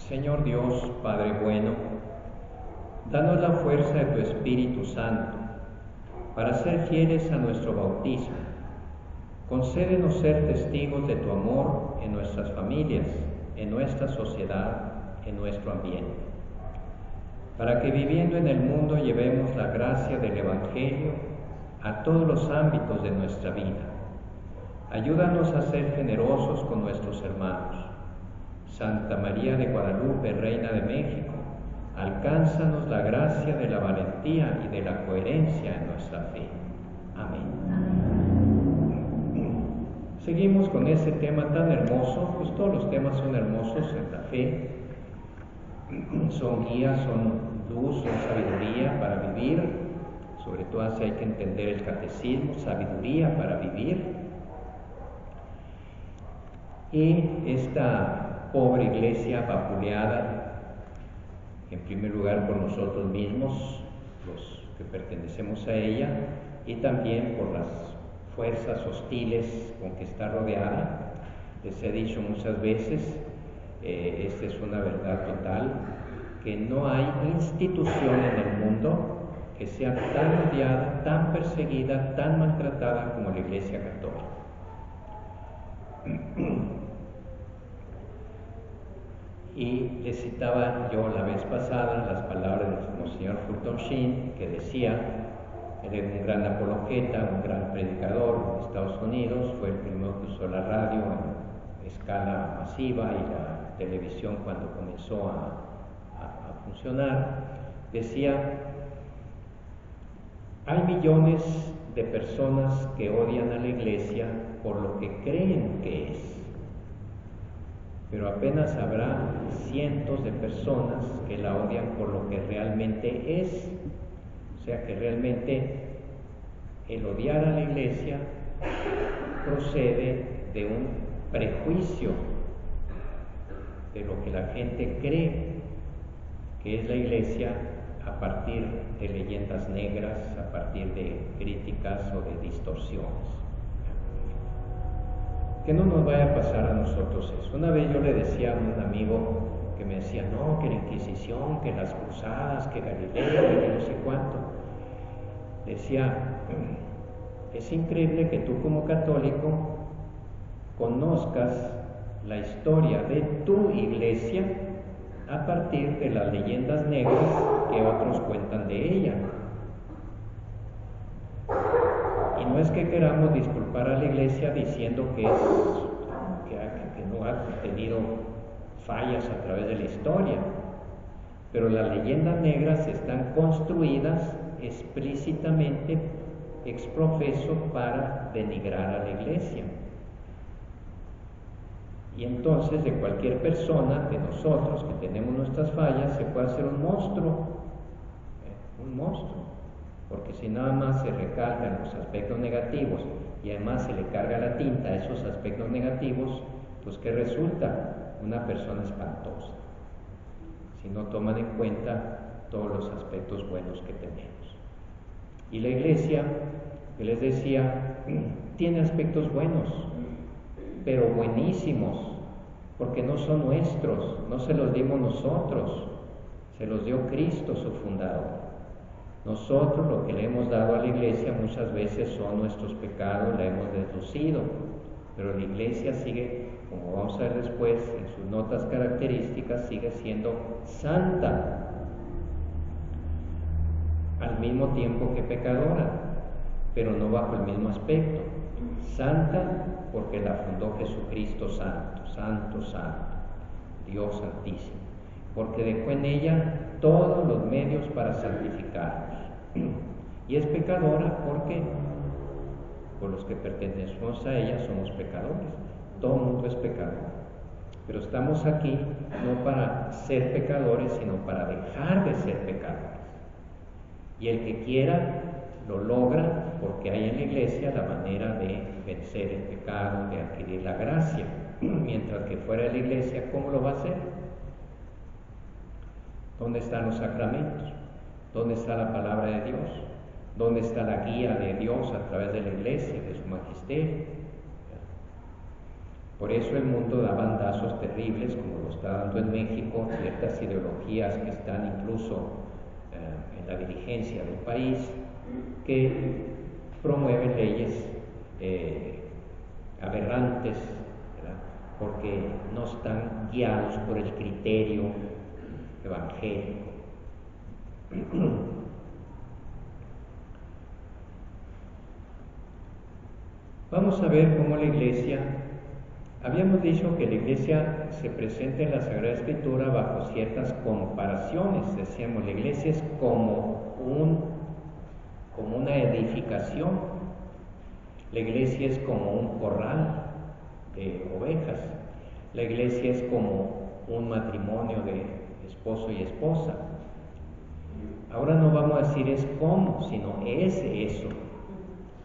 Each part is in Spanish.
Señor Dios, Padre bueno, danos la fuerza de tu Espíritu Santo para ser fieles a nuestro bautismo. Concédenos ser testigos de tu amor en nuestras familias, en nuestra sociedad, en nuestro ambiente, para que viviendo en el mundo llevemos la gracia del Evangelio a todos los ámbitos de nuestra vida. Ayúdanos a ser generosos con nuestros hermanos. Santa María de Guadalupe, Reina de México, alcánzanos la gracia de la valentía y de la coherencia en nuestra fe. Amén. Seguimos con ese tema tan hermoso, pues todos los temas son hermosos en la fe, son guías, son luz, son sabiduría para vivir, sobre todo así hay que entender el catecismo, sabiduría para vivir. Y esta pobre iglesia vapuleada, en primer lugar por nosotros mismos, los que pertenecemos a ella, y también por las fuerzas hostiles con que está rodeada. Les he dicho muchas veces, esta es una verdad total, que no hay institución en el mundo que sea tan odiada, tan perseguida, tan maltratada como la Iglesia Católica. Y le citaba yo la vez pasada las palabras de Monseñor Fulton Sheen, que decía, él era un gran apologeta, un gran predicador en Estados Unidos, fue el primero que usó la radio en escala masiva y la televisión cuando comenzó a funcionar. Decía, hay millones de personas que odian a la Iglesia por lo que creen que es, pero apenas habrá cientos de personas que la odian por lo que realmente es. O sea que realmente el odiar a la Iglesia procede de un prejuicio de lo que la gente cree que es la Iglesia a partir de leyendas negras, a partir de críticas o de distorsiones. Que no nos vaya a pasar a nosotros eso. Una vez yo le decía a un amigo que me decía, no, que la Inquisición, que las cruzadas, que Galileo, que no sé cuánto. Decía, es increíble que tú como católico conozcas la historia de tu iglesia a partir de las leyendas negras que otros cuentan de ella. Y no es que queramos disculpar a la Iglesia diciendo que no ha tenido fallas a través de la historia, pero las leyendas negras están construidas explícitamente ex profeso para denigrar a la Iglesia. Y entonces de cualquier persona, de nosotros que tenemos nuestras fallas, se puede hacer un monstruo, porque si nada más se recargan los aspectos negativos y además se le carga la tinta a esos aspectos negativos, pues ¿qué resulta? Una persona espantosa, si no toman en cuenta todos los aspectos buenos que tenemos. Y la Iglesia, que les decía, tiene aspectos buenos, pero buenísimos, porque no son nuestros, no se los dimos nosotros, se los dio Cristo, su fundador. Nosotros lo que le hemos dado a la Iglesia muchas veces son nuestros pecados, la hemos deslucido, pero la Iglesia sigue, como vamos a ver después, en sus notas características, sigue siendo santa, al mismo tiempo que pecadora, pero no bajo el mismo aspecto. Santa porque la fundó Jesucristo santo, santo, santo, Dios santísimo, porque dejó en ella todos los medios para santificarnos. Y es pecadora porque por los que pertenecemos a ella somos pecadores. Todo el mundo es pecador, pero estamos aquí no para ser pecadores, sino para dejar de ser pecadores. Y el que quiera lo logra, porque hay en la Iglesia la manera de vencer el pecado, de adquirir la gracia. Mientras que fuera de la Iglesia, ¿cómo lo va a hacer? ¿Dónde están los sacramentos? ¿Dónde está la palabra de Dios? ¿Dónde está la guía de Dios a través de la Iglesia, de su magisterio? Por eso el mundo da bandazos terribles, como lo está dando en México, ciertas ideologías que están incluso en la dirigencia del país, que promueven leyes aberrantes, ¿verdad? Porque no están guiados por el criterio evangélico. Vamos a ver cómo la Iglesia, habíamos dicho que la Iglesia se presenta en la Sagrada Escritura bajo ciertas comparaciones. Decíamos, la Iglesia es como una edificación, la Iglesia es como un corral de ovejas, la Iglesia es como un matrimonio de esposo y esposa. Ahora no vamos a decir es como, sino es eso,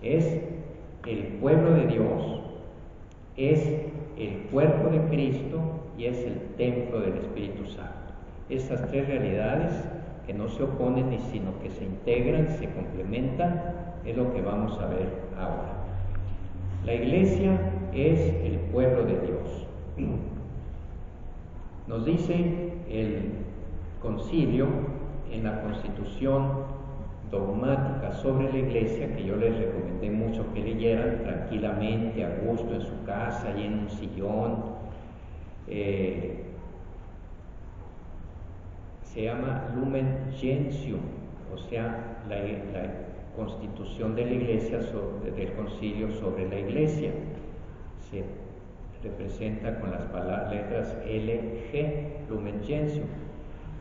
es el pueblo de Dios, es el cuerpo de Cristo y es el templo del Espíritu Santo. Estas tres realidades que no se oponen, sino que se integran, se complementan, es lo que vamos a ver ahora. La Iglesia es el pueblo de Dios. Nos dice el concilio en la Constitución dogmática sobre la Iglesia, que yo les recomendé mucho que leyeran tranquilamente, a gusto, en su casa y en un sillón. Se llama Lumen Gentium, o sea, la Constitución de la Iglesia, del concilio sobre la Iglesia. Se representa con las letras LG, Lumen Gentium.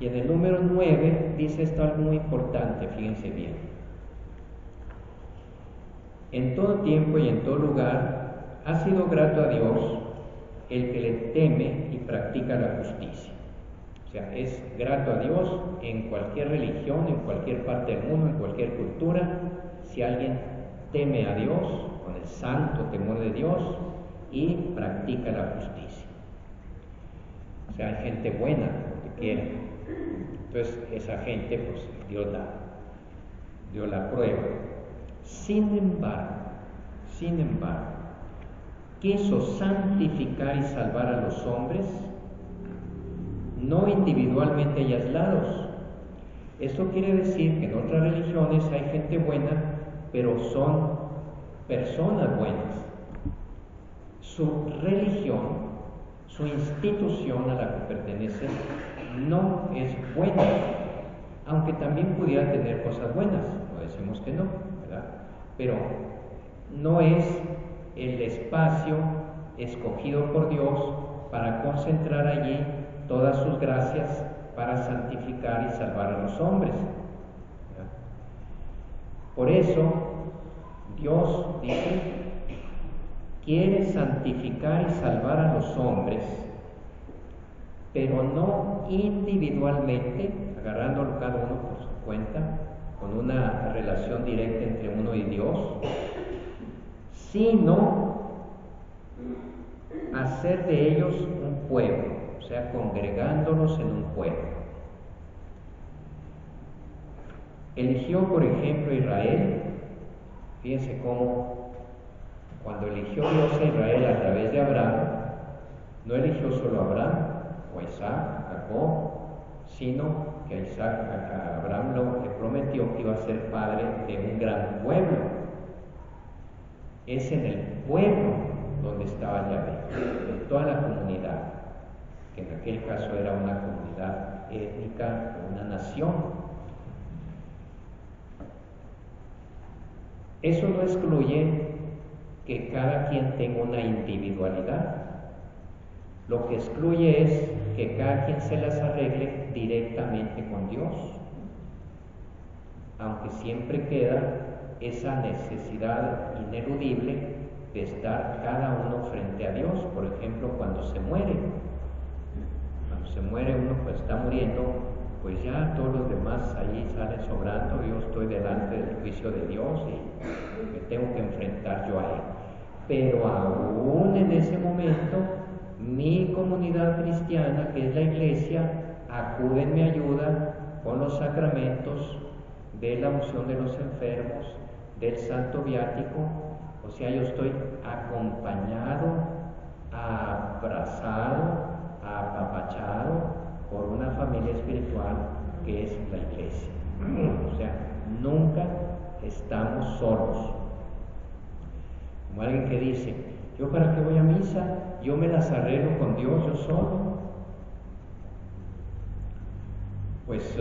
Y en el número 9 dice esto algo muy importante, fíjense bien. En todo tiempo y en todo lugar ha sido grato a Dios el que le teme y practica la justicia. O sea, es grato a Dios en cualquier religión, en cualquier parte del mundo, en cualquier cultura, si alguien teme a Dios con el santo temor de Dios y practica la justicia. O sea, hay gente buena, que quiere. Entonces, esa gente, pues, Dios la prueba. Sin embargo, quiso santificar y salvar a los hombres, no individualmente y aislados. Esto quiere decir que en otras religiones hay gente buena, pero son personas buenas. Su religión, su institución a la que pertenecen, no es buena, aunque también pudiera tener cosas buenas, no decimos que no, ¿verdad? Pero no es el espacio escogido por Dios para concentrar allí todas sus gracias para santificar y salvar a los hombres, ¿verdad? Por eso Dios dice, quiere santificar y salvar a los hombres, pero no individualmente, agarrándolo cada uno por su cuenta, con una relación directa entre uno y Dios, sino hacer de ellos un pueblo, o sea, congregándolos en un pueblo. Eligió, por ejemplo, a Israel. Fíjense cómo cuando eligió Dios a Israel a través de Abraham, no eligió solo a Abraham o a Isaac, a Jacob, sino que a Abraham le prometió que iba a ser padre de un gran pueblo. Es en el pueblo donde estaba Yahvé, en toda la comunidad, que en aquel caso era una comunidad étnica, una nación. Eso no excluye que cada quien tenga una individualidad. Lo que excluye es que cada quien se las arregle directamente con Dios, aunque siempre queda esa necesidad ineludible de estar cada uno frente a Dios. Por ejemplo, cuando se muere uno, pues está muriendo, pues ya todos los demás ahí salen sobrando. Yo estoy delante del juicio de Dios y me tengo que enfrentar yo a Él. Pero aún en ese momento, mi comunidad cristiana, que es la Iglesia, acude en mi ayuda con los sacramentos de la unción de los enfermos, del santo viático. O sea, yo estoy acompañado abrazado, apapachado por una familia espiritual que es la iglesia. O sea, nunca estamos solos. Como alguien que dice, ¿yo para qué voy a misa? Yo me las arreglo con Dios, yo solo. Pues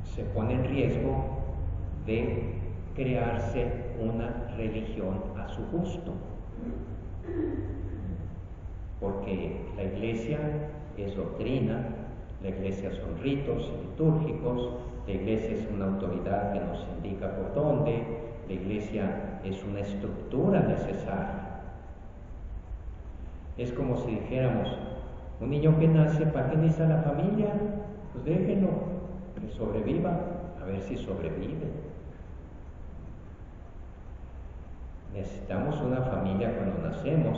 se pone en riesgo de crearse una religión a su gusto. Porque la iglesia es doctrina, la iglesia son ritos litúrgicos, la iglesia es una autoridad que nos indica por dónde, la iglesia es una estructura necesaria. Es como si dijéramos, un niño que nace, ¿para qué necesita la familia? Pues déjenlo, que sobreviva, a ver si sobrevive. Necesitamos una familia cuando nacemos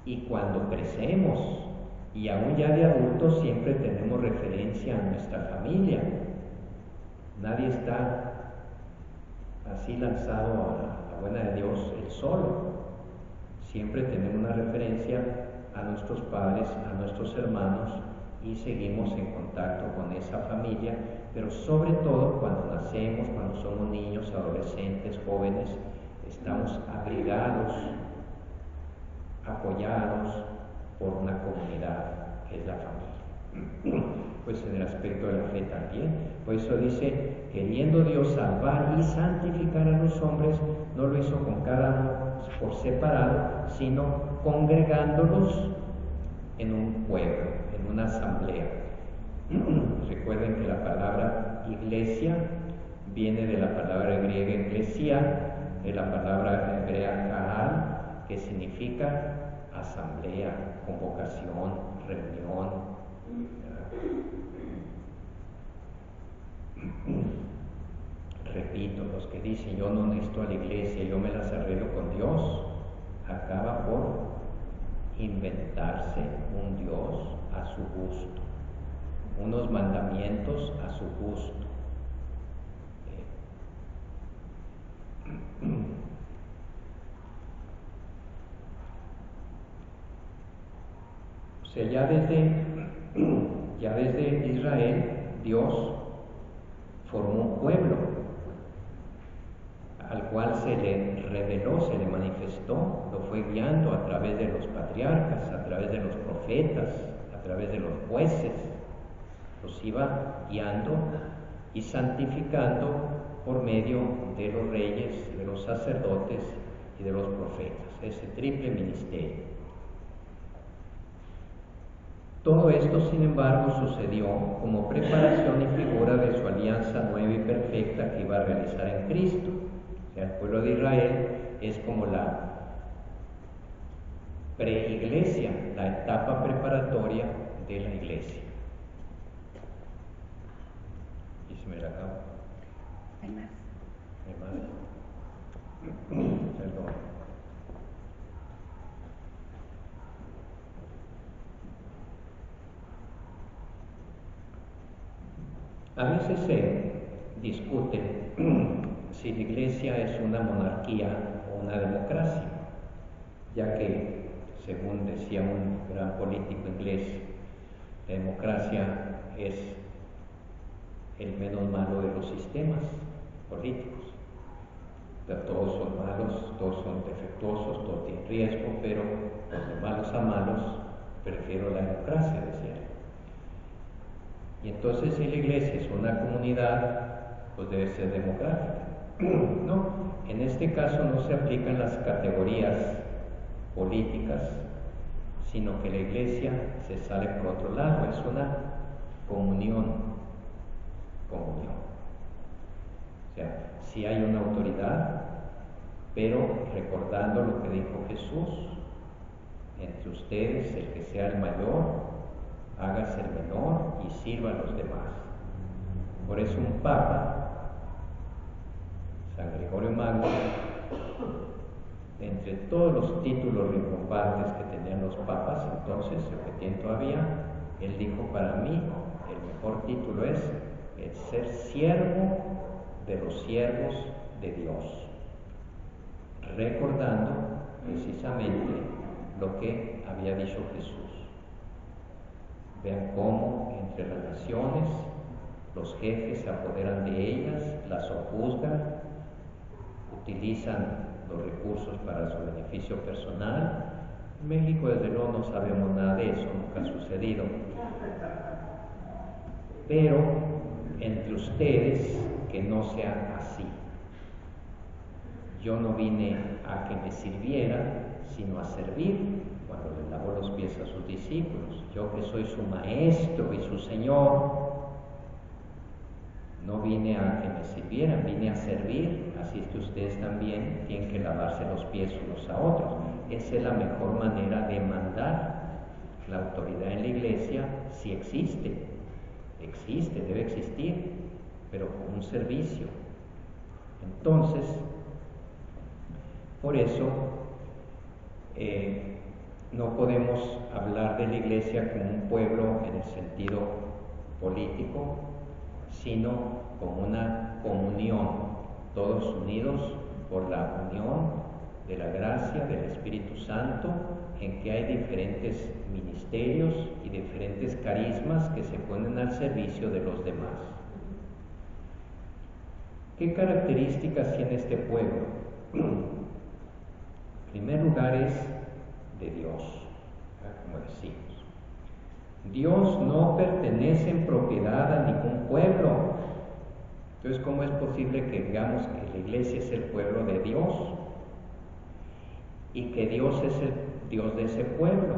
y cuando crecemos, y aún ya de adultos siempre tenemos referencia a nuestra familia. Nadie está así lanzado a la buena de Dios él solo. Siempre tenemos una referencia a nuestros padres, a nuestros hermanos, y seguimos en contacto con esa familia, pero sobre todo cuando nacemos, cuando somos niños, adolescentes, jóvenes, estamos abrigados, apoyados por una comunidad que es la familia. Pues en el aspecto de la fe también. Por eso dice, queriendo Dios salvar y santificar a los hombres, no lo hizo con cada uno por separado, sino congregándolos en un pueblo, en una asamblea. Recuerden que la palabra iglesia viene de la palabra griega eclesia, de la palabra hebrea kahal, que significa asamblea, convocación, reunión. Repito, los que dicen yo no necesito a la iglesia, yo me las arreglo con Dios, acaba por inventarse un Dios a su gusto, unos mandamientos a su gusto. O sea, ya desde Israel, Dios formó un pueblo al cual se le reveló, se le manifestó, lo fue guiando a través de los patriarcas, a través de los profetas, a través de los jueces, los iba guiando y santificando por medio de los reyes, de los sacerdotes y de los profetas, ese triple ministerio. Todo esto, sin embargo, sucedió como preparación y figura de su alianza nueva y perfecta que iba a realizar en Cristo. O sea, el pueblo de Israel es como la preiglesia, la etapa preparatoria de la iglesia. ¿Y si me la acabo? Hay más. ¿Hay más? Perdón. A veces se discute si la iglesia es una monarquía o una democracia, ya que, según decía un gran político inglés, la democracia es el menos malo de los sistemas políticos. Todos son malos, todos son defectuosos, todos tienen riesgo, pero de malos a malos prefiero la democracia, decía él. Y entonces, si la iglesia es una comunidad, pues debe ser democrática. No, en este caso no se aplican las categorías políticas, sino que la iglesia se sale por otro lado, es una comunión. O sea, sí hay una autoridad, pero recordando lo que dijo Jesús, entre ustedes el que sea el mayor, hágase el menor y sirva a los demás. Por eso un papa, San Gregorio Magno, entre todos los títulos rimbombantes que tenían los papas entonces, o que tienen todavía, él dijo, para mí el mejor título es el ser siervo de los siervos de Dios, recordando precisamente lo que había dicho Jesús. Vean cómo entre las naciones los jefes se apoderan de ellas, las sojuzgan, utilizan los recursos para su beneficio personal. En México, desde luego, no sabemos nada de eso, nunca ha sucedido. Pero entre ustedes, que no sea así. Yo no vine a que me sirvieran, sino a servir, cuando le lavó los pies a sus discípulos. Yo, que soy su maestro y su Señor, no vine a que me sirvieran, vine a servir. Así es que ustedes también tienen que lavarse los pies unos a otros. Esa es la mejor manera de mandar. La autoridad en la iglesia sí existe, debe existir, pero con un servicio. Entonces, por eso no podemos hablar de la iglesia como un pueblo en el sentido político, sino como una comunión, todos unidos por la unión de la gracia del Espíritu Santo, en que hay diferentes ministerios y diferentes carismas que se ponen al servicio de los demás. ¿Qué características tiene este pueblo? En primer lugar es de Dios, como decimos. Dios no pertenece en propiedad a ningún pueblo. Entonces, ¿cómo es posible que digamos que la iglesia es el pueblo de Dios y que Dios es el Dios de ese pueblo?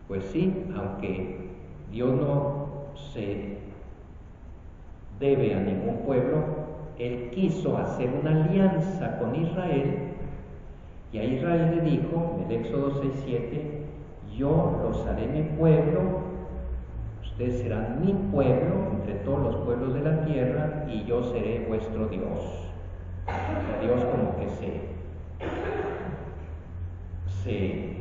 Pues sí, aunque Dios no se debe a ningún pueblo, Él quiso hacer una alianza con Israel, y a Israel le dijo, en el Éxodo 6:7, yo los haré mi pueblo, ustedes serán mi pueblo entre todos los pueblos de la tierra, y yo seré vuestro Dios. O sea, Dios como que se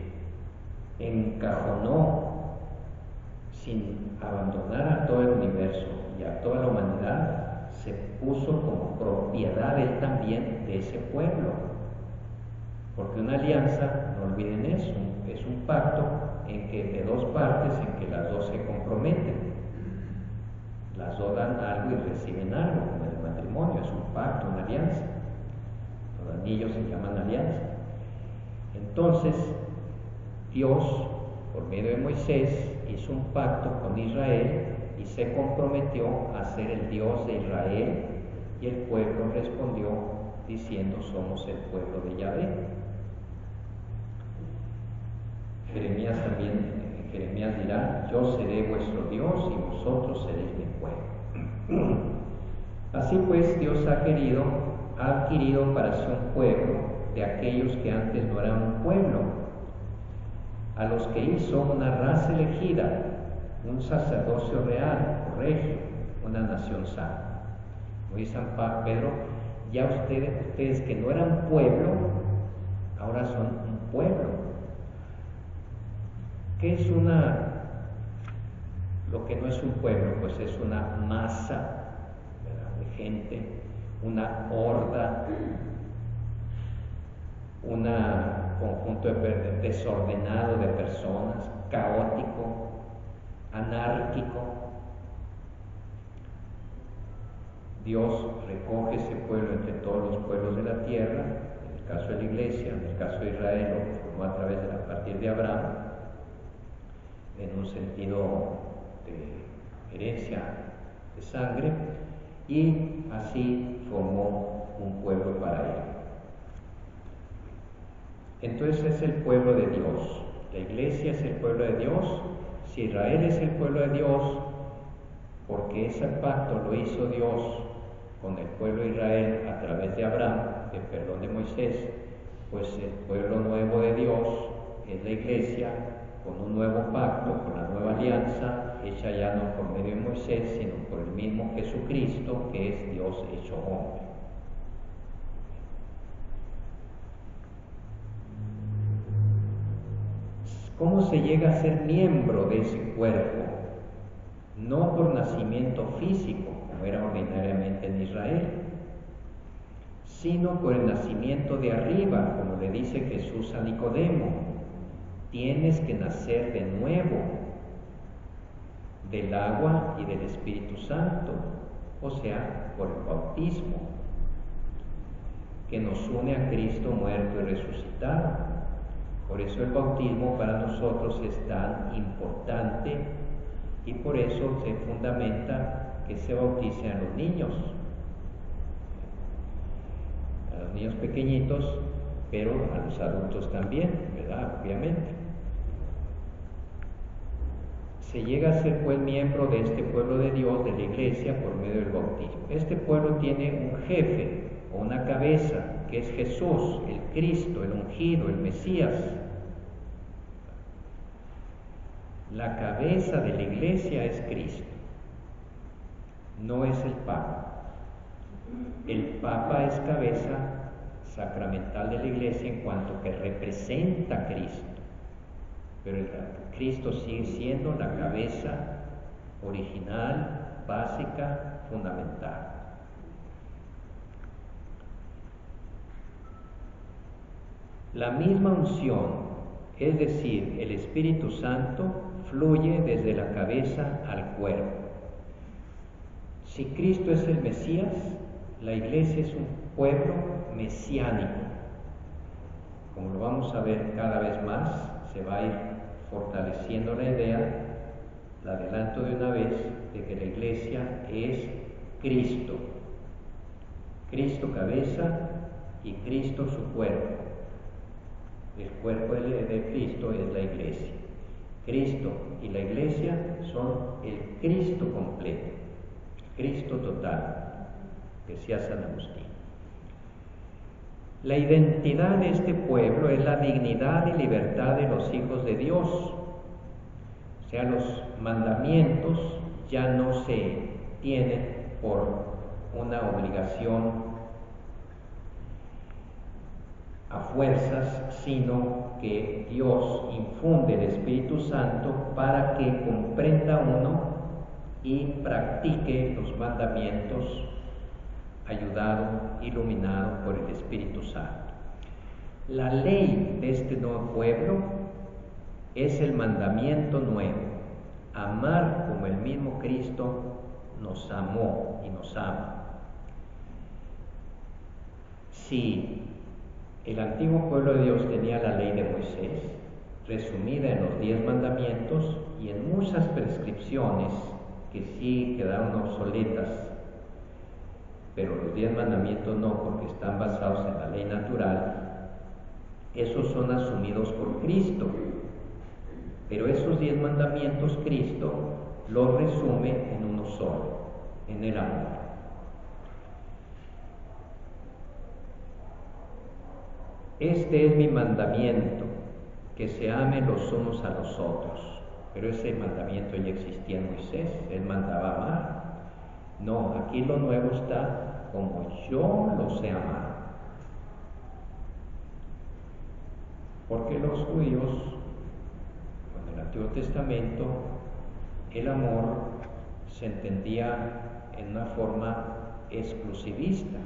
encajonó sin abandonar a todo el universo y a toda la humanidad, se puso como propiedad él también de ese pueblo. Porque una alianza, no olviden eso, es un pacto en que de dos partes, en que las dos se comprometen. Las dos dan algo y reciben algo, como el matrimonio, es un pacto, una alianza. Los anillos se llaman alianza. Entonces, Dios, por medio de Moisés, hizo un pacto con Israel y se comprometió a ser el Dios de Israel, y el pueblo respondió diciendo, somos el pueblo de Yahvé. Jeremías dirá, yo seré vuestro Dios y vosotros seréis mi pueblo. Así pues, Dios ha adquirido para sí un pueblo de aquellos que antes no eran un pueblo, a los que hizo una raza elegida, un sacerdocio real o regio, una nación santa. Como dice San Pedro, ya ustedes que no eran pueblo, ahora son un pueblo. ¿Qué es lo que no es un pueblo? Pues es una masa, ¿verdad?, de gente, una horda, un conjunto desordenado de personas, caótico, anárquico. Dios recoge ese pueblo entre todos los pueblos de la tierra, en el caso de la iglesia, en el caso de Israel, lo formó a partir de Abraham, en un sentido de herencia de sangre, y así formó un pueblo para él. Entonces es el pueblo de Dios, la iglesia es el pueblo de Dios. Si Israel es el pueblo de Dios, porque ese pacto lo hizo Dios con el pueblo de Israel a través de Abraham, de Moisés, pues el pueblo nuevo de Dios es la iglesia, con un nuevo pacto, con la nueva alianza, hecha ya no por medio de Moisés, sino por el mismo Jesucristo, que es Dios hecho hombre. ¿Cómo se llega a ser miembro de ese cuerpo? No por nacimiento físico, como era ordinariamente en Israel, sino por el nacimiento de arriba, como le dice Jesús a Nicodemo. Tienes que nacer de nuevo, del agua y del Espíritu Santo, o sea, por el bautismo, que nos une a Cristo muerto y resucitado. Por eso el bautismo para nosotros es tan importante y por eso se fundamenta que se bauticen a los niños pequeñitos, pero a los adultos también, ¿verdad? Obviamente. Se llega a ser pues miembro de este pueblo de Dios, de la iglesia, por medio del bautismo. Este pueblo tiene un jefe o una cabeza, que es Jesús, el Cristo, el ungido, el Mesías. La cabeza de la iglesia es Cristo, no es el Papa. El Papa es cabeza sacramental de la iglesia en cuanto que representa a Cristo, pero Cristo sigue siendo la cabeza original, básica, fundamental. La misma unción, es decir, el Espíritu Santo, fluye desde la cabeza al cuerpo. Si Cristo es el Mesías, la iglesia es un pueblo mesiánico. Como lo vamos a ver cada vez más, se va a ir fortaleciendo la idea, la adelanto de una vez, de que la iglesia es Cristo. Cristo cabeza y Cristo su cuerpo. El cuerpo de Cristo es la iglesia. Cristo y la iglesia son el Cristo completo, Cristo total, decía San Agustín. La identidad de este pueblo es la dignidad y libertad de los hijos de Dios. O sea, los mandamientos ya no se tienen por una obligación a fuerzas, sino que Dios infunde el Espíritu Santo para que comprenda uno y practique los mandamientos, ayudado, iluminado por el Espíritu Santo. La ley de este nuevo pueblo es el mandamiento nuevo: amar como el mismo Cristo nos amó y nos ama. Si el antiguo pueblo de Dios tenía la ley de Moisés, resumida en los 10 mandamientos y en muchas prescripciones que sí quedaron obsoletas, pero los 10 mandamientos no, porque están basados en la ley natural. Esos son asumidos por Cristo, pero esos 10 mandamientos Cristo los resume en uno solo, en el amor. Este es mi mandamiento, que se amen los unos a los otros. Pero ese mandamiento ya existía en Moisés, él mandaba amar. No, aquí lo nuevo está: como yo los he amado. Porque los judíos, en el Antiguo Testamento, el amor se entendía en una forma exclusivista,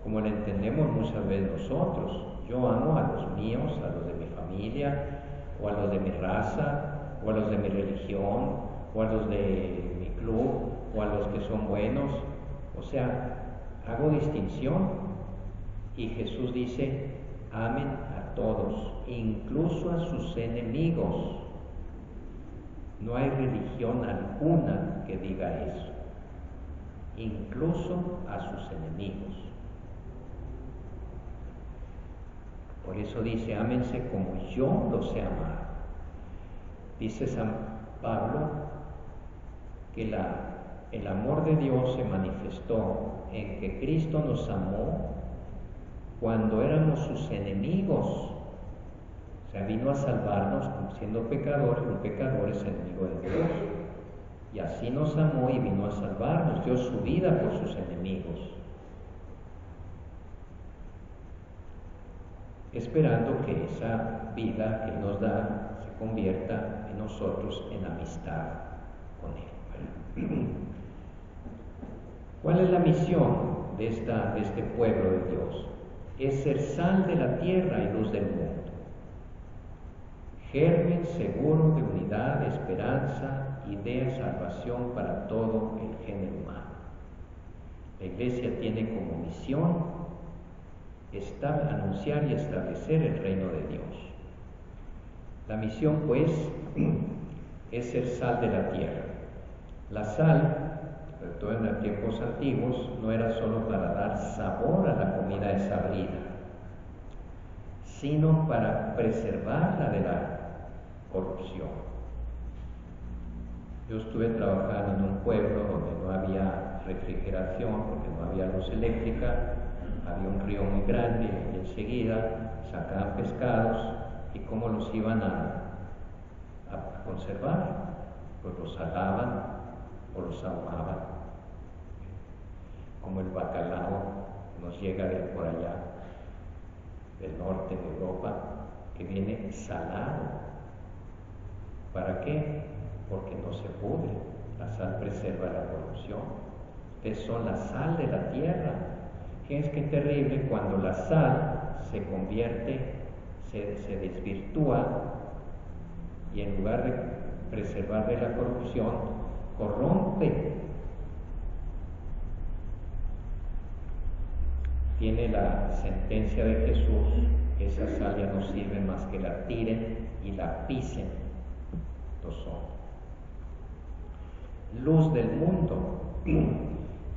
como lo entendemos muchas veces nosotros. Yo amo a los míos, a los de mi familia, o a los de mi raza, o a los de mi religión, o a los de mi club, o a los que son buenos. O sea, hago distinción. Y Jesús dice: amen a todos, incluso a sus enemigos. No hay religión alguna que diga eso. Incluso a sus enemigos. Por eso dice: ámense como yo los he amado. Dice San Pablo que el amor de Dios se manifestó en que Cristo nos amó cuando éramos sus enemigos. O sea, vino a salvarnos siendo pecadores. Un pecador es enemigo de Dios. Y así nos amó y vino a salvarnos. Dio su vida por sus enemigos, esperando que esa vida que Él nos da se convierta en nosotros en amistad con Él. ¿Cuál es la misión de este pueblo de Dios es ser sal de la tierra y luz del mundo. Germen seguro de unidad, esperanza y de salvación para todo el género humano. La Iglesia tiene como misión anunciar y establecer el reino de Dios. La misión, pues, es ser sal de la tierra. La sal, sobre todo en los tiempos antiguos, no era solo para dar sabor a la comida desabrida, sino para preservarla de la corrupción. Yo estuve trabajando en un pueblo donde no había refrigeración, porque no había luz eléctrica, había un río muy grande y enseguida sacaban pescados y cómo los iban a conservar, pues los salaban o los ahumaban. Como el bacalao nos llega de por allá, del norte de Europa, que viene salado. ¿Para qué? Porque no se pudre. La sal preserva la corrupción. Ustedes son la sal de la tierra. Fíjense qué terrible cuando la sal se convierte, se desvirtúa y en lugar de preservar de la corrupción, corrompe. Tiene la sentencia de Jesús, esa sal ya no sirve más que la tiren y la pisen los hombres. Luz del mundo.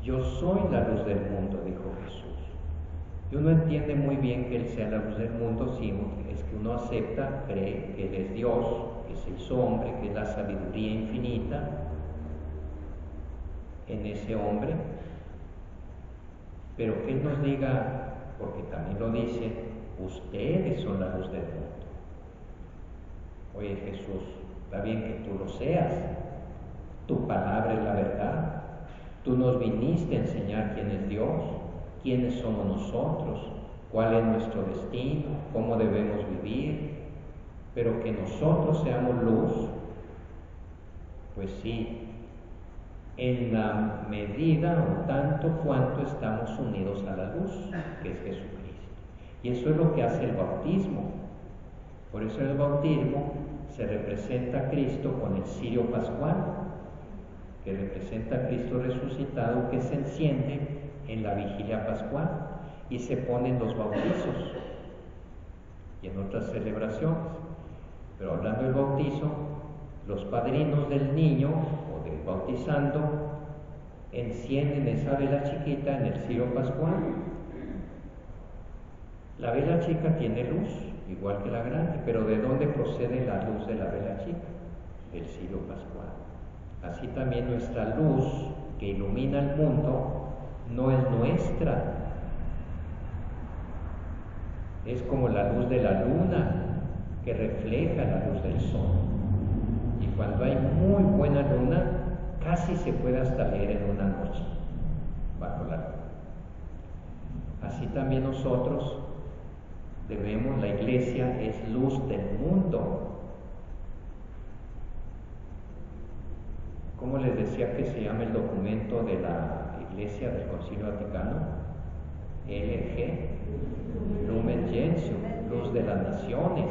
Yo soy la luz del mundo, dijo Jesús. Y uno entiende muy bien que Él sea la luz del mundo, si es que uno acepta, cree que Él es Dios, que se hizo hombre, que es la sabiduría infinita en ese hombre. Pero que Él nos diga, porque también lo dice, ustedes son la luz del mundo. Oye Jesús, está bien que tú lo seas, tu palabra es la verdad, tú nos viniste a enseñar quién es Dios, quiénes somos nosotros, cuál es nuestro destino, cómo debemos vivir, pero que nosotros seamos luz, pues sí, en la medida o tanto cuanto estamos unidos a la luz, que es Jesucristo. Y eso es lo que hace el bautismo. Por eso en el bautismo se representa a Cristo con el cirio pascual, que representa a Cristo resucitado, que se enciende en la vigilia pascual y se pone en los bautizos y en otras celebraciones. Pero hablando del bautizo, los padrinos del niño o del bautizando encienden esa vela chiquita en el cirio pascual. La vela chica tiene luz, igual que la grande, pero ¿de dónde procede la luz de la vela chica? Del cirio pascual. Así también nuestra luz que ilumina el mundo no es nuestra, es como la luz de la luna que refleja la luz del sol. Y cuando hay muy buena luna, casi se puede hasta leer en una noche bajo la luna. Así también nosotros debemos, la Iglesia es luz del mundo. ¿Cómo les decía que se llama el documento de la Iglesia del Concilio Vaticano? LG, Lumen Gentium, luz de las naciones,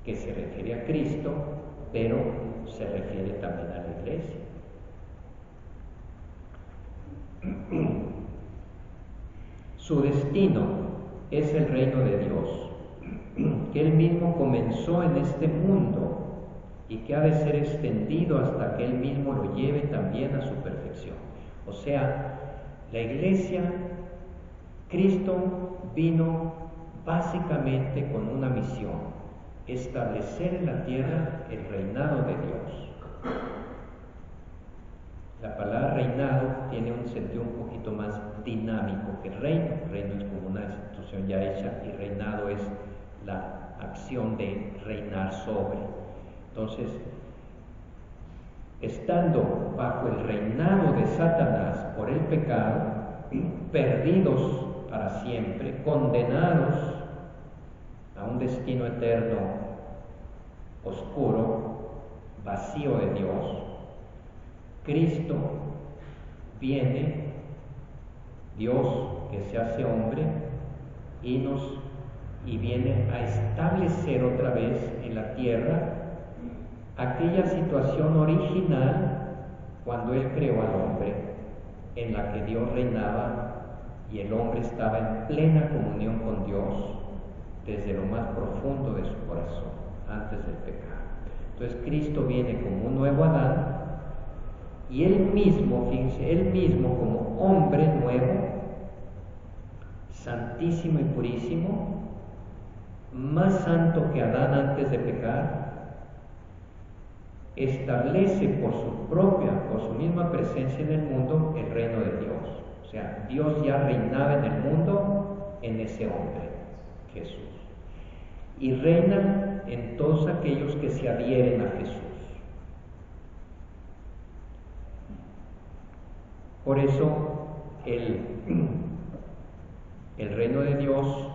que se refiere a Cristo, pero se refiere también a la Iglesia. Su destino es el reino de Dios, que Él mismo comenzó en este mundo y que ha de ser extendido hasta que Él mismo lo lleve también a su perfección. O sea, la Iglesia, Cristo vino básicamente con una misión: establecer en la tierra el reinado de Dios. La palabra reinado tiene un sentido un poquito más dinámico que reino. Reino es como una institución ya hecha y reinado es la acción de reinar sobre. Entonces, estando bajo el reinado de Satanás por el pecado, perdidos para siempre, condenados a un destino eterno, oscuro, vacío de Dios, Cristo viene Dios que se hace hombre y viene a establecer otra vez en la tierra aquella situación original cuando Él creó al hombre, en la que Dios reinaba y el hombre estaba en plena comunión con Dios desde lo más profundo de su corazón, antes del pecado. Entonces Cristo viene como un nuevo Adán y Él mismo, fíjense, Él mismo como hombre nuevo, santísimo y purísimo, más santo que Adán antes de pecar, establece por su misma presencia en el mundo, el reino de Dios. O sea, Dios ya reinaba en el mundo en ese hombre, Jesús. Y reina en todos aquellos que se adhieren a Jesús. Por eso, el reino de Dios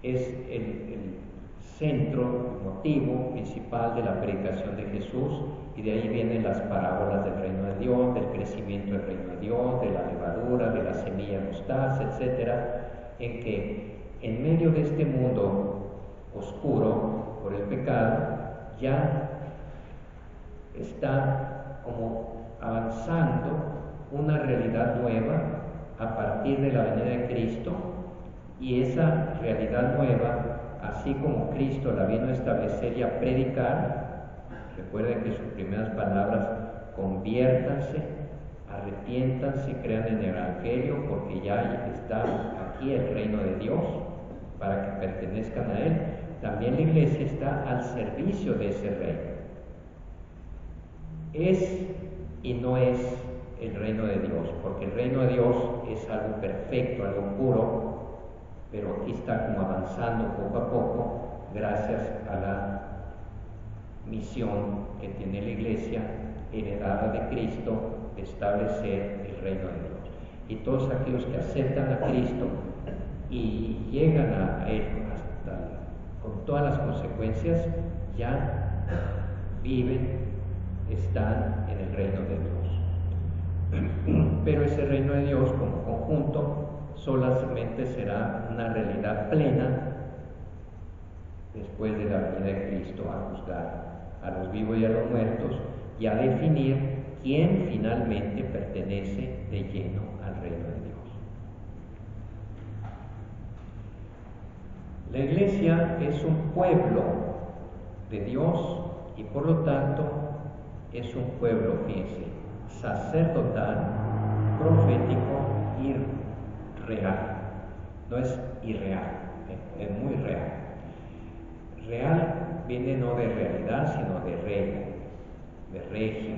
es el centro, el motivo principal de la predicación de Jesús, y de ahí vienen las parábolas del reino de Dios, del crecimiento del reino de Dios, de la levadura, de la semilla mostaza, etcétera, en que en medio de este mundo oscuro por el pecado ya está como avanzando una realidad nueva a partir de la venida de Cristo, y esa realidad nueva, así como Cristo la vino a establecer y a predicar, recuerden que sus primeras palabras: conviértanse, arrepiéntanse, crean en el Evangelio, porque ya está aquí el reino de Dios, para que pertenezcan a Él. También la Iglesia está al servicio de ese reino. Es y no es el reino de Dios, porque el reino de Dios es algo perfecto, algo puro, pero aquí está como avanzando poco a poco, gracias a la misión que tiene la Iglesia, heredada de Cristo, de establecer el reino de Dios. Y todos aquellos que aceptan a Cristo y llegan a Él con todas las consecuencias, ya viven, están en el reino de Dios. Pero ese reino de Dios como conjunto solamente será una realidad plena después de la venida de Cristo a juzgar a los vivos y a los muertos y a definir quién finalmente pertenece de lleno al reino de Dios. La Iglesia es un pueblo de Dios y por lo tanto es un pueblo, fíjense, sacerdotal, profético y real. No es irreal, es muy real. Real viene no de realidad, sino de rey, de regio.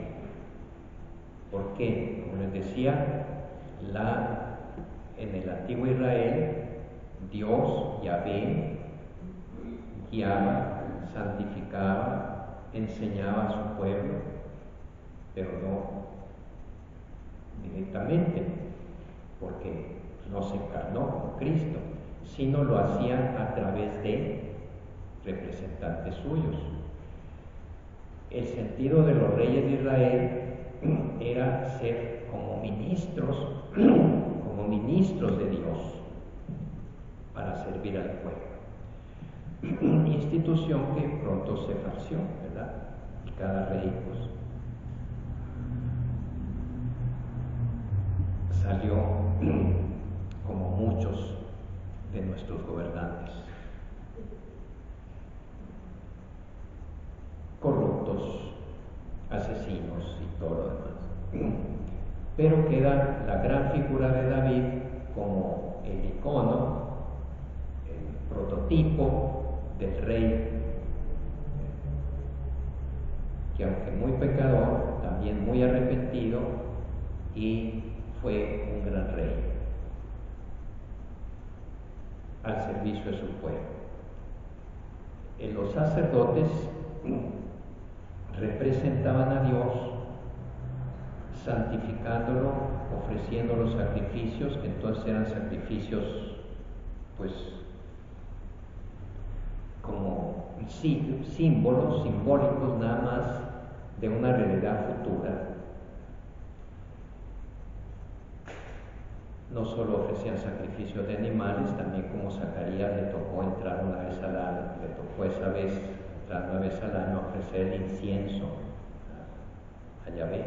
¿Por qué? Como les decía, en el antiguo Israel, Dios, Yahvé, guiaba, santificaba, enseñaba a su pueblo, pero no directamente, porque no se encarnó como Cristo, sino lo hacía a través de representantes suyos. El sentido de los reyes de Israel era ser como ministros de Dios, para servir al pueblo. Institución que pronto se farció, ¿verdad? Y cada rey pues salió como muchos de nuestros gobernantes, corruptos, asesinos y todo lo demás. Pero queda la gran figura de David como el icono, el prototipo del rey, que aunque muy pecador, también muy arrepentido, y fue un gran rey al servicio de su pueblo. Los sacerdotes representaban a Dios, santificándolo, ofreciendo los sacrificios, que entonces eran sacrificios pues como símbolos, simbólicos nada más de una realidad futura. no solo ofrecían sacrificios de animales, también como Zacarías le tocó entrar una vez al año, le tocó esa vez entrar una vez al año a ofrecer el incienso a Yahvé.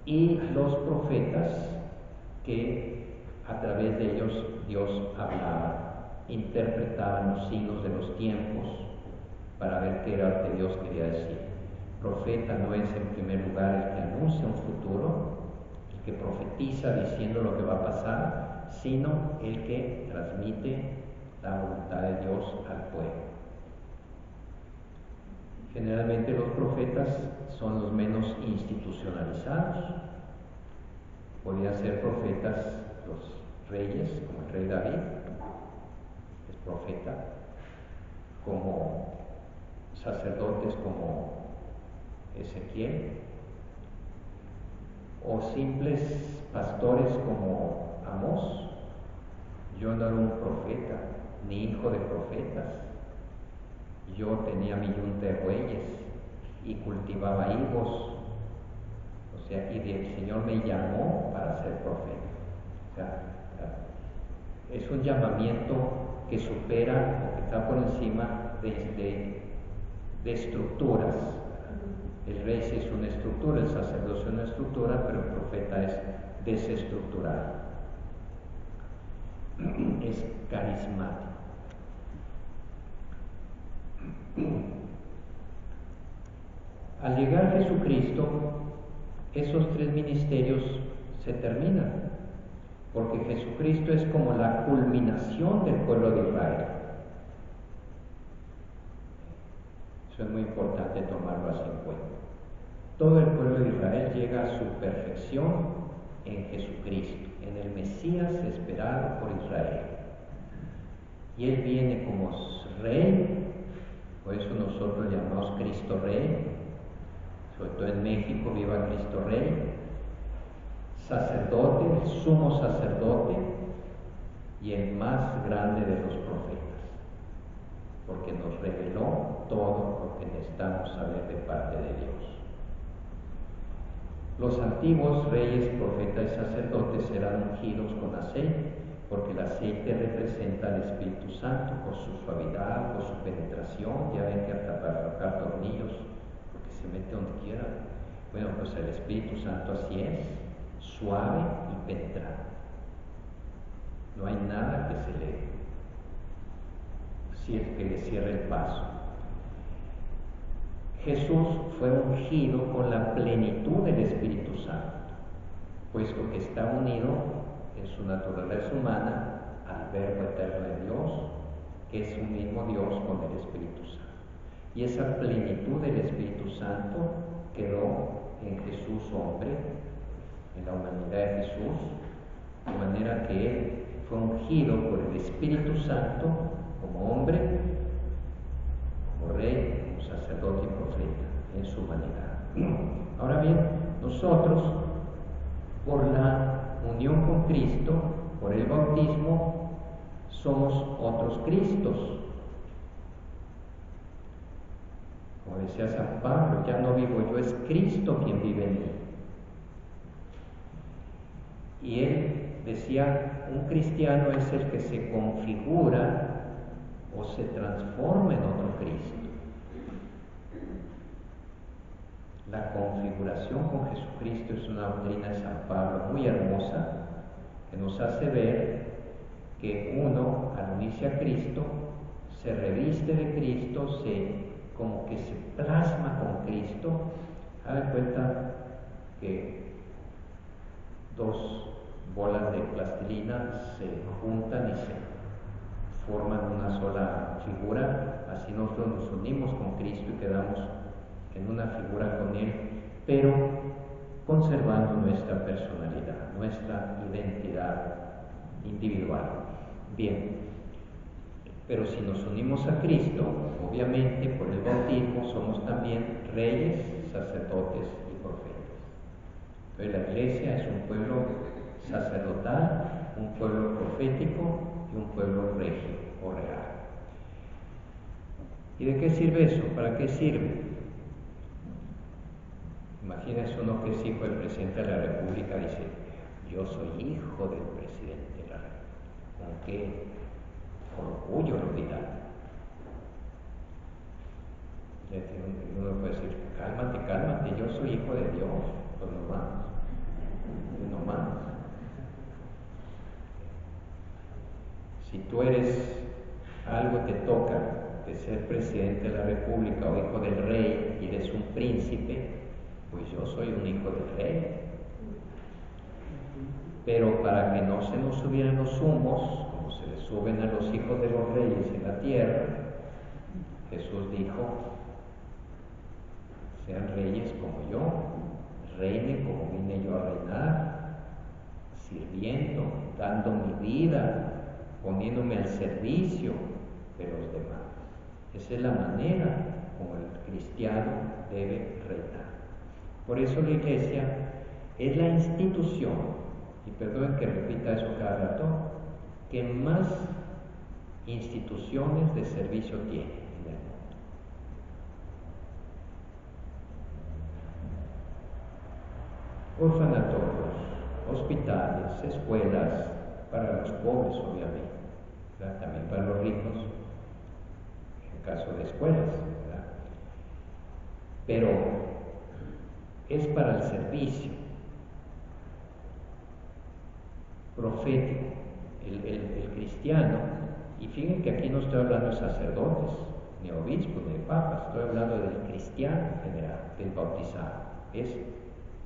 Y los profetas que a través de ellos Dios hablaba, interpretaban los signos de los tiempos para ver qué era lo que Dios quería decir. Profeta no es en primer lugar el que anuncia un futuro, el que profetiza diciendo lo que va a pasar, sino el que transmite la voluntad de Dios al pueblo. Generalmente los profetas son los menos institucionalizados. Podrían ser profetas los reyes, como el rey David, es profeta, como sacerdotes como Ezequiel, o simples pastores como Amós. Yo no era un profeta, ni hijo de profetas. Yo tenía mi yunta de bueyes y cultivaba higos. O sea, y el Señor me llamó para ser profeta. O sea, es un llamamiento que supera o que está por encima de estructuras. El rey sí es una estructura, el sacerdocio es una estructura, pero el profeta es desestructurado. Es carismático. Al llegar Jesucristo, esos tres ministerios se terminan, porque Jesucristo es como la culminación del pueblo de Israel. Eso es muy importante tomarlo así en cuenta. Todo el pueblo de Israel llega a su perfección en Jesucristo, en el Mesías esperado por Israel. Y Él viene como Rey, por eso nosotros llamamos Cristo Rey, sobre todo en México, viva Cristo Rey, sacerdote, sumo sacerdote y el más grande de los profetas, porque nos reveló todo lo que necesitamos saber de parte de Dios. Los antiguos reyes, profetas y sacerdotes eran ungidos con aceite, porque el aceite representa al Espíritu Santo por su suavidad, por su penetración. Ya ven que hasta para tocar tornillos, porque se mete donde quiera. Bueno, pues el Espíritu Santo así es, suave y penetrante. No hay nada que le cierre el paso. Jesús fue ungido con la plenitud del Espíritu Santo, puesto que está unido en su naturaleza humana al Verbo eterno de Dios, que es un mismo Dios con el Espíritu Santo. Y esa plenitud del Espíritu Santo quedó en Jesús hombre, en la humanidad de Jesús, de manera que Él fue ungido por el Espíritu Santo como hombre, como rey, como sacerdote y profeta en su humanidad. Ahora bien, nosotros, por la unión con Cristo, por el bautismo, somos otros Cristos. Como decía San Pablo, ya no vivo yo, es Cristo quien vive en mí. Y él decía, un cristiano es el que se configura o se transforma en otro Cristo. La configuración con Jesucristo es una doctrina de San Pablo muy hermosa, que nos hace ver que uno, al unirse a Cristo, se reviste de Cristo, como que se plasma con Cristo. Hagan cuenta que dos bolas de plastilina se juntan y se forman una sola figura. Así nosotros nos unimos con Cristo y quedamos en una figura con Él, pero conservando nuestra personalidad, nuestra identidad individual. Bien, pero si nos unimos a Cristo, obviamente por el bautismo somos también reyes, sacerdotes y profetas. Entonces la Iglesia es un pueblo sacerdotal, un pueblo profético y un pueblo regio o real. ¿Y de qué sirve eso? ¿Para qué sirve? Imagínense uno que es hijo del presidente de la República, dice, yo soy hijo del presidente de la República. ¿Con qué orgullo lo dirá? Uno puede decir, cálmate, cálmate, yo soy hijo de Dios, pues no más. Si tú algo te toca de ser presidente de la República o hijo del rey y eres un príncipe, pues yo soy un hijo del rey. Pero para que no se nos subieran los humos, como se les suben a los hijos de los reyes en la tierra, Jesús dijo, sean reyes como yo, reinen como vine yo a reinar, sirviendo, dando mi vida, poniéndome al servicio de los demás. Esa es la manera como el cristiano debe reinar. Por eso la Iglesia es la institución, y perdonen que repita eso cada rato, que más instituciones de servicio tiene en el mundo. Orfanatorios, hospitales, escuelas, para los pobres obviamente, ¿verdad? También para los ricos, en caso de escuelas, ¿verdad? Pero es para el servicio profético. El cristiano, y fíjense que aquí no estoy hablando de sacerdotes, ni obispos, ni papas, estoy hablando del cristiano en general, del bautizado. Es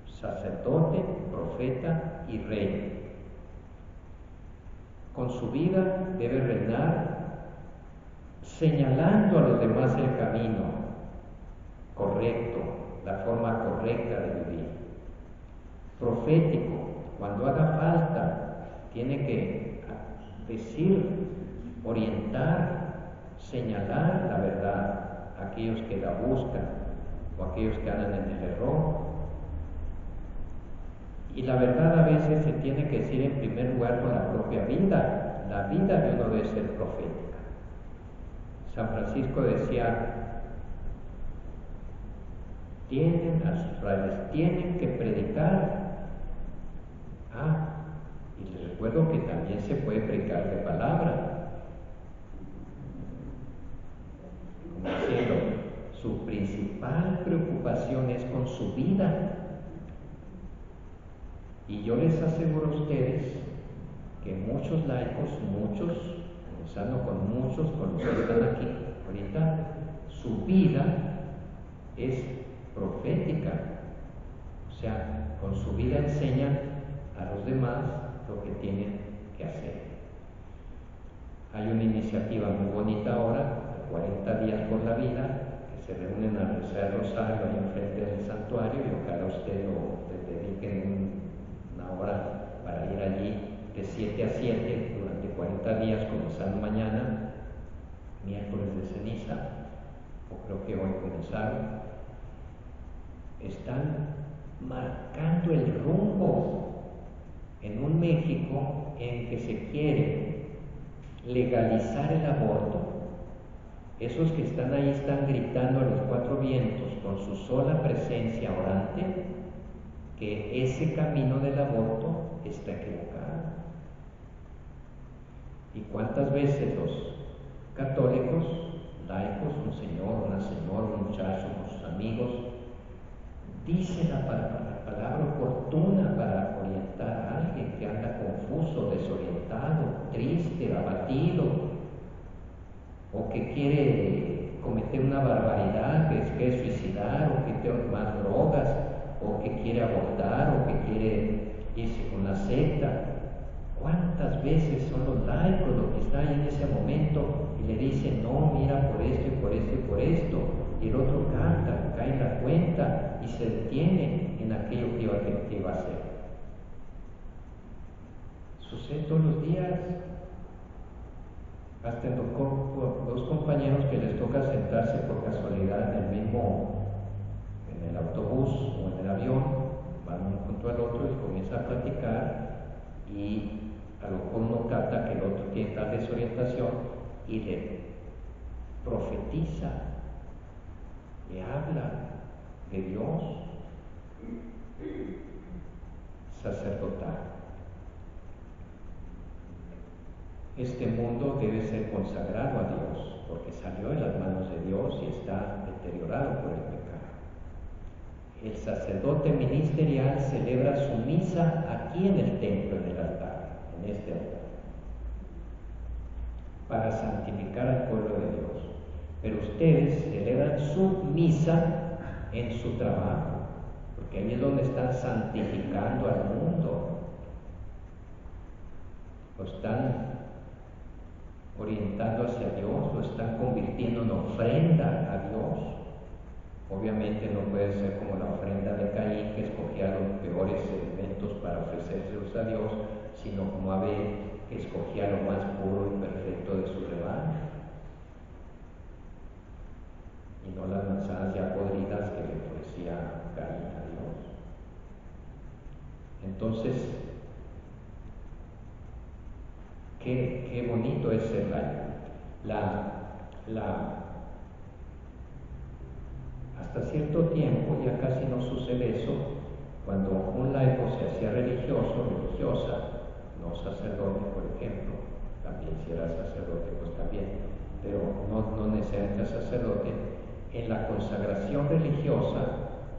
sacerdote, profeta y rey. Con su vida debe reinar señalando a los demás el camino correcto, la forma correcta de vivir. Profético, cuando haga falta, tiene que decir, orientar, señalar la verdad a aquellos que la buscan o a aquellos que andan en el error. Y la verdad a veces se tiene que decir en primer lugar con la propia vida. La vida de uno debe ser profética. San Francisco decía, tienen que predicar. Y les recuerdo que también se puede predicar de palabra. Como diciendo, su principal preocupación es con su vida. Y yo les aseguro a ustedes que muchos laicos, comenzando con muchos, con los que están aquí ahorita, su vida es profética. O sea, con su vida enseñan a los demás lo que tienen que hacer. Hay una iniciativa muy bonita ahora, 40 días por la vida, que se reúnen a rezar el rosario ahí enfrente del santuario, y ojalá usted le dediquen una hora para ir allí de 7 a 7 durante 40 días, comenzando mañana, miércoles de ceniza, o creo que hoy comenzaron. Están marcando el rumbo en un México en que se quiere legalizar el aborto. Esos que están ahí están gritando a los cuatro vientos con su sola presencia orante que ese camino del aborto está equivocado. ¿Y cuántas veces los católicos, laicos, un señor, una señora, un muchacho con sus amigos, dicen la palabra oportuna para orientar a alguien que anda confuso, desorientado, triste, abatido, o que quiere cometer una barbaridad, que es suicidar, o que quiere más drogas, o que quiere abortar, o que quiere irse con la secta? ¿Cuántas veces son los laicos los que están ahí en ese momento y le dicen, no, mira, por esto y por esto y por esto? Y el otro canta, cae en la cuenta y se detiene en aquello que iba a hacer. Sucede todos los días. Hasta dos compañeros que les toca sentarse por casualidad en el autobús o en el avión, van uno junto al otro y comienza a platicar, y a lo mejor uno capta que el otro tiene tal desorientación y le profetiza, le habla de Dios sacerdotal. Este mundo debe ser consagrado a Dios, porque salió de las manos de Dios y está deteriorado por el pecado. El sacerdote ministerial celebra su misa aquí en el templo, en el altar, en este altar, para santificar al pueblo de Dios. Pero ustedes celebran su misa en su trabajo, porque ahí es donde están santificando al mundo. Lo están orientando hacia Dios, lo están convirtiendo en ofrenda a Dios. Obviamente no puede ser como la ofrenda de Caín, que escogía los peores elementos para ofrecérselos a Dios, sino como Abel, que escogía lo más puro y perfecto de su rebaño, y no las manzanas ya podridas que le ofrecía Caín a Dios. Entonces, qué bonito es ser laico. Hasta cierto tiempo ya casi no sucede eso. Cuando un laico se hacía religioso, religiosa, no sacerdote, por ejemplo, también si era sacerdote, pues también, pero no necesariamente sacerdote, en la consagración religiosa,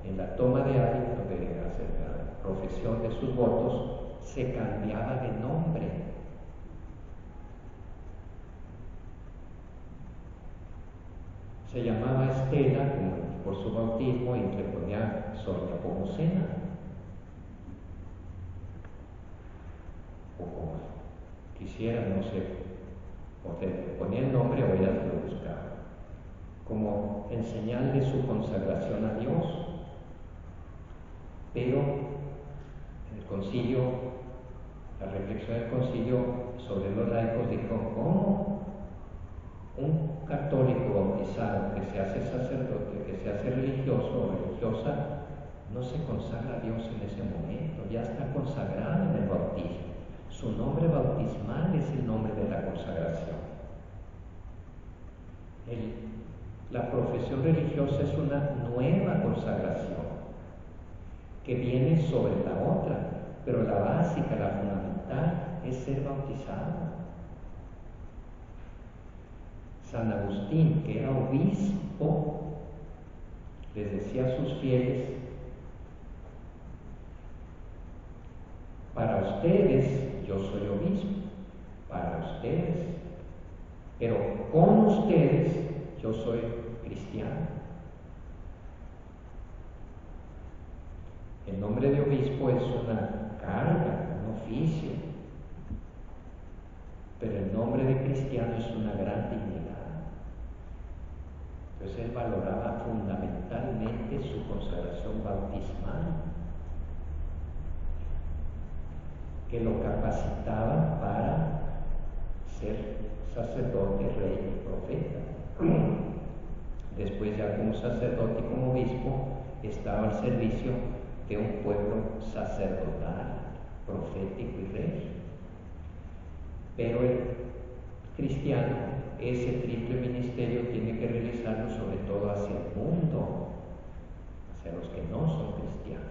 en la toma de hábito de hacer la profesión de sus votos, se cambiaba de nombre. Se llamaba Estela por su bautismo y le ponía Sor Nepomucena, o como quisiera, no sé, o le ponía el nombre o ella lo buscaba, como en señal de su consagración a Dios. Pero el concilio, la reflexión del concilio sobre los laicos dijo: ¿cómo un católico bautizado que se hace sacerdote, que se hace religioso o religiosa, no se consagra a Dios en ese momento? Ya está consagrado en el bautismo. Su nombre bautismal es el nombre de la consagración. La profesión religiosa es una nueva consagración que viene sobre la otra, pero la básica, la fundamental, es ser bautizado. San Agustín, que era obispo, les decía a sus fieles: para ustedes yo soy obispo, para ustedes, pero con ustedes yo soy cristiano. El nombre de obispo es una carga, un oficio, pero el nombre de cristiano es una gran dignidad. Entonces él valoraba fundamentalmente su consagración bautismal, que lo capacitaba para ser sacerdote, rey y profeta. Después, ya como sacerdote y como obispo, estaba al servicio de un pueblo sacerdotal, profético y rey. Pero el cristiano, ese triple ministerio tiene que realizarlo sobre todo hacia el mundo, hacia los que no son cristianos.